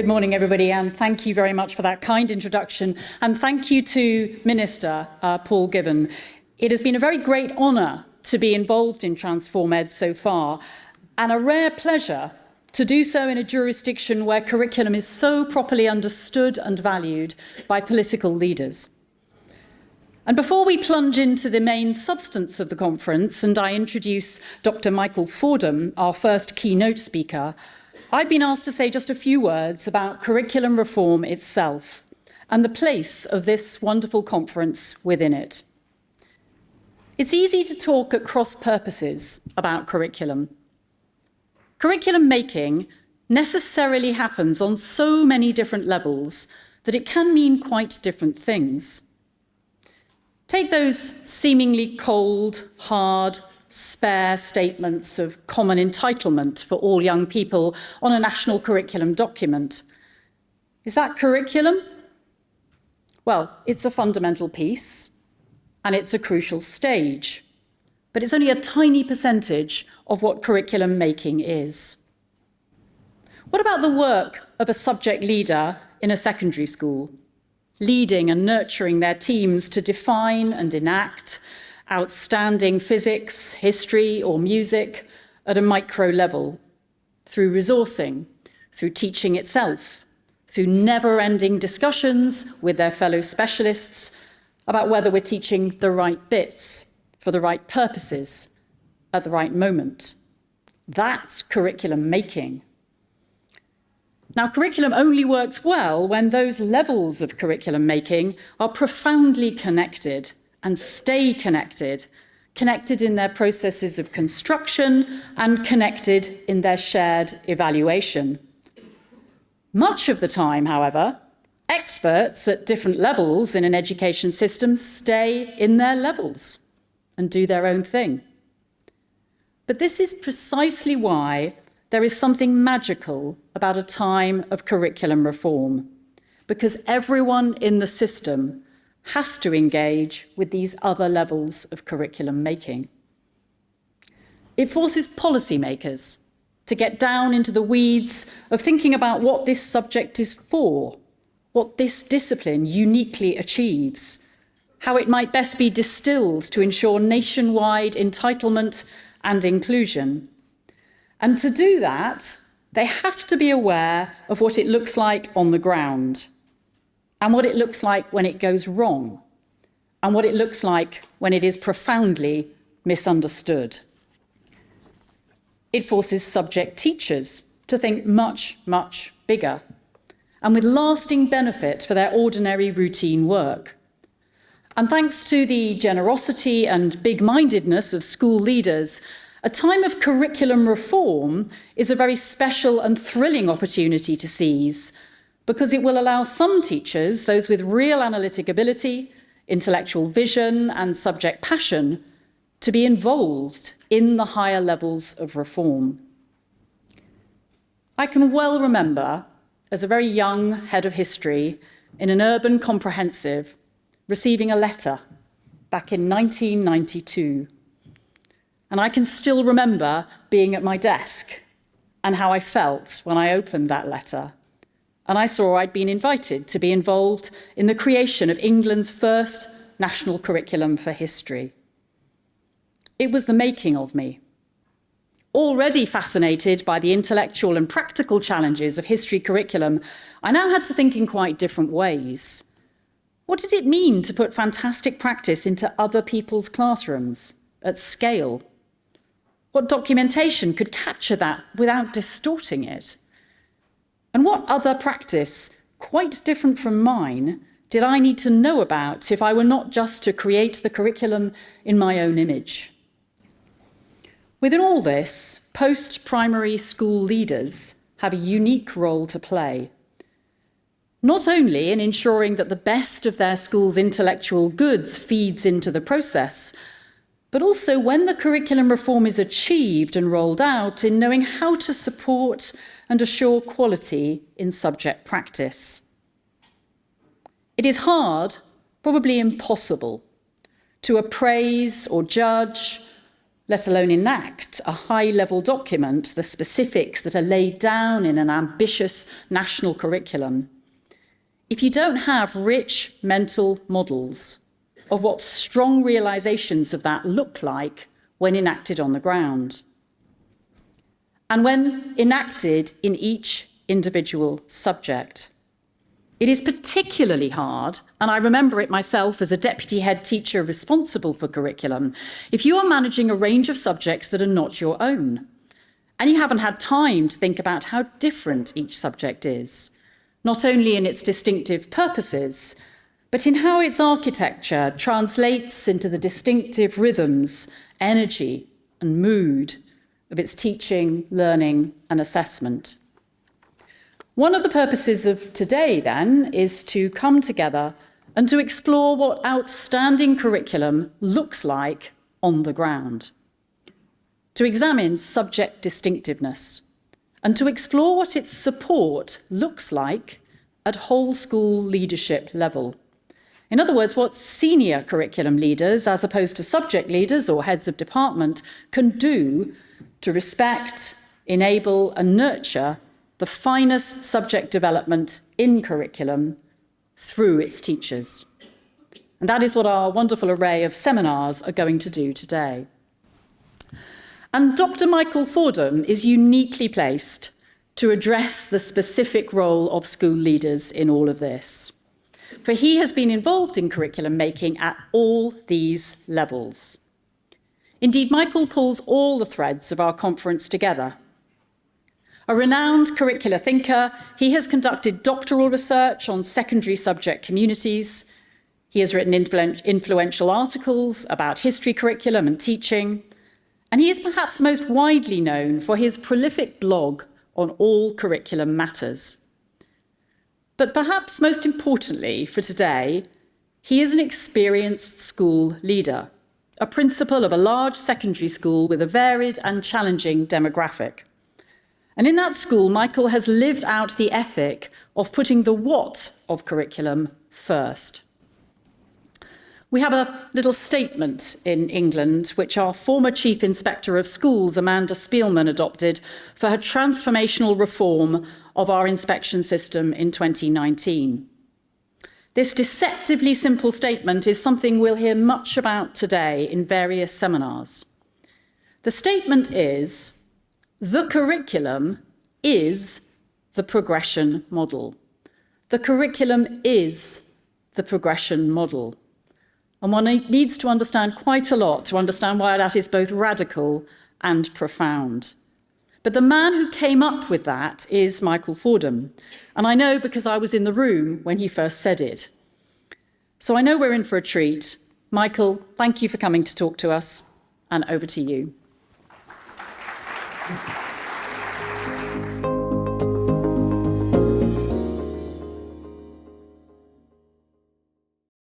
morning, everybody, and thank you very much for that kind introduction. And thank you to Minister Paul Gibbon. It has been a very great honour to be involved in TransformED so far, and a rare pleasure to do so in a jurisdiction where curriculum is so properly understood and valued by political leaders. And before we plunge into the main substance of the conference and I introduce Dr. Michael Fordham, our first keynote speaker, I've been asked to say just a few words about curriculum reform itself and the place of this wonderful conference within it. It's easy to talk at cross purposes about curriculum. Curriculum making necessarily happens on so many different levels that it can mean quite different things. Take those seemingly cold, hard, spare statements of common entitlement for all young people on a national curriculum document. Is that curriculum? Well, it's a fundamental piece, and it's a crucial stage, but it's only a tiny percentage of what curriculum making is. What about the work of a subject leader in a secondary school, leading and nurturing their teams to define and enact outstanding physics, history, or music at a micro level, through resourcing, through teaching itself, through never-ending discussions with their fellow specialists about whether we're teaching the right bits for the right purposes at the right moment. That's curriculum making. Now, curriculum only works well when those levels of curriculum making are profoundly connected and stay connected, connected in their processes of construction and connected in their shared evaluation. Much of the time, however, experts at different levels in an education system stay in their levels and do their own thing. But this is precisely why there is something magical about a time of curriculum reform, because everyone in the system has to engage with these other levels of curriculum making. It forces policymakers to get down into the weeds of thinking about what this subject is for, what this discipline uniquely achieves, how it might best be distilled to ensure nationwide entitlement and inclusion. And to do that, they have to be aware of what it looks like on the ground, and what it looks like when it goes wrong, and what it looks like when it is profoundly misunderstood. It forces subject teachers to think much, much bigger, and with lasting benefit for their ordinary routine work. And thanks to the generosity and big-mindedness of school leaders, a time of curriculum reform is a very special and thrilling opportunity to seize, because it will allow some teachers, those with real analytic ability, intellectual vision, and subject passion, to be involved in the higher levels of reform. I can well remember, as a very young head of history in an urban comprehensive, receiving a letter back in 1992. And I can still remember being at my desk and how I felt when I opened that letter. And I saw I'd been invited to be involved in the creation of England's first national curriculum for history. It was the making of me. Already fascinated by the intellectual and practical challenges of history curriculum, I now had to think in quite different ways. What did it mean to put fantastic practice into other people's classrooms at scale? What documentation could capture that without distorting it? And what other practice, quite different from mine, did I need to know about if I were not just to create the curriculum in my own image? Within all this, post-primary school leaders have a unique role to play, not only in ensuring that the best of their school's intellectual goods feeds into the process, but also when the curriculum reform is achieved and rolled out, in knowing how to support and assure quality in subject practice. It is hard, probably impossible, to appraise or judge let alone enact a high-level document, the specifics that are laid down in an ambitious national curriculum, if you don't have rich mental models of what strong realizations of that look like when enacted on the ground, and when enacted in each individual subject. It is particularly hard, and I remember it myself as a deputy head teacher responsible for curriculum, if you are managing a range of subjects that are not your own, and you haven't had time to think about how different each subject is, not only in its distinctive purposes, but in how its architecture translates into the distinctive rhythms, energy, and mood of its teaching, learning, and assessment. One of the purposes of today, then, is to come together and to explore what outstanding curriculum looks like on the ground, to examine subject distinctiveness, and to explore what its support looks like at whole school leadership level. In other words, what senior curriculum leaders, as opposed to subject leaders or heads of department, can do to respect, enable, and nurture the finest subject development in curriculum through its teachers. And that is what our wonderful array of seminars are going to do today. And Dr. Michael Fordham is uniquely placed to address the specific role of school leaders in all of this. For he has been involved in curriculum making at all these levels. Indeed, Michael pulls all the threads of our conference together. A renowned curricular thinker, he has conducted doctoral research on secondary subject communities. He has written influential articles about history curriculum and teaching. And he is perhaps most widely known for his prolific blog on all curriculum matters. But perhaps most importantly for today, he is an experienced school leader, a principal of a large secondary school with a varied and challenging demographic. And in that school, Michael has lived out the ethic of putting the what of curriculum first. We have a little statement in England, which our former Chief Inspector of Schools, Amanda Spielman, adopted for her transformational reform of our inspection system in 2019. This deceptively simple statement is something we'll hear much about today in various seminars. The statement is, the curriculum is the progression model. The curriculum is the progression model. And one needs to understand quite a lot to understand why that is both radical and profound. But the man who came up with that is Michael Fordham. And I know because I was in the room when he first said it. So I know we're in for a treat. Michael, thank you for coming to talk to us, and over to you.